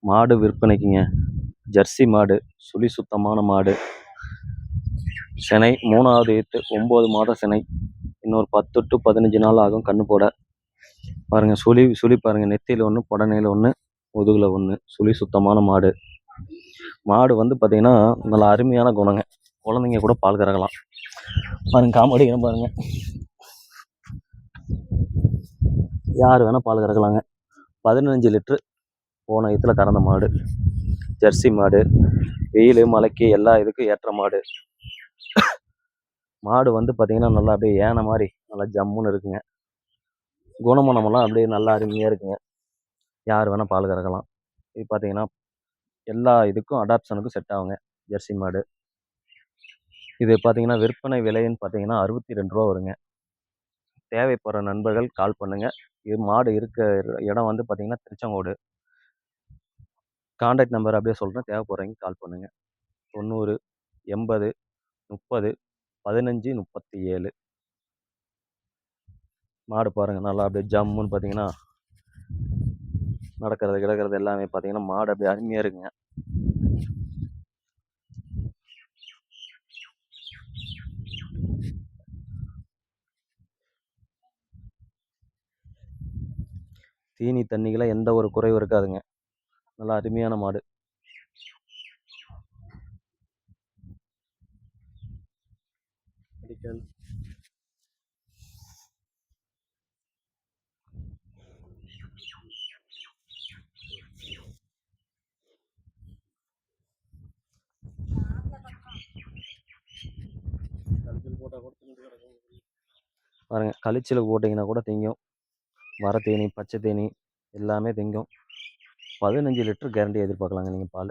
மாடு விற்பனைக்குங்க. ஜெர்சி மாடு, சுழி சுத்தமான மாடு. சினை 3வது ஈத்து, 9 மாதம் சினை. இன்னொரு 10 to 15 நாள் ஆகும் கண்ணு போட. பாருங்க, சுழி பாருங்க, நெத்தியில் ஒன்று, புடனையில் ஒன்று, முதுகில் ஒன்று. சுழி சுத்தமான மாடு. மாடு வந்து பார்த்தீங்கன்னா நல்ல அருமையான குணங்க. குழந்தைங்க கூட பால் கறக்கலாம். பாருங்க, காமெடிக்கிறேன் பாருங்க. யார் வேணால் பால் கறக்கலாங்க. 15 லிட்ரு போன இதில் கறந்த மாடு. ஜெர்சி மாடு. வெயில் மழைக்கு எல்லா இதுக்கும் ஏற்ற மாடு. மாடு வந்து பார்த்தீங்கன்னா நல்லா அப்படியே ஏனை மாதிரி நல்லா ஜம்முன்னு இருக்குங்க. குணமனமெல்லாம் அப்படியே நல்லா அருமையாக இருக்குங்க. யார் வேணால் பால் கறக்கலாம். இது பார்த்தீங்கன்னா எல்லா இதுக்கும் அடாப்ஷனுக்கும் செட் ஆகுங்க ஜெர்சி மாடு. இது பார்த்தீங்கன்னா விற்பனை விலைன்னு பார்த்தீங்கன்னா 62 ரூபா வருங்க. தேவைப்படுற நண்பர்கள் கால் பண்ணுங்கள். இது மாடு இருக்க இடம் வந்து பார்த்தீங்கன்னா திருச்செங்கோடு. கான்டாக்ட் நம்பர் அப்படியே சொல்கிறேன், தேவைப்படுறவங்க கால் பண்ணுங்கள். 90 80 30 15 37. மாடு பாருங்கள் நல்லா அப்படியே ஜம்முன்னு பார்த்தீங்கன்னா நடக்கிறது கிடக்கிறது எல்லாமே பார்த்தீங்கன்னா மாடு அப்படியே அருமையாக இருக்குங்க. தீனி தண்ணிகளை எந்த ஒரு குறைவும் இருக்காதுங்க. நல்லா அருமையான மாடு. பாருங்க, கழிச்சில் போட்டிங்கன்னா கூட திங்கும். வர தேனி, பச்சை தேனி எல்லாமே திங்கும். 15 லிட்டர் கேரண்டி எதிர்பார்க்கலாங்க நீங்கள் பால்.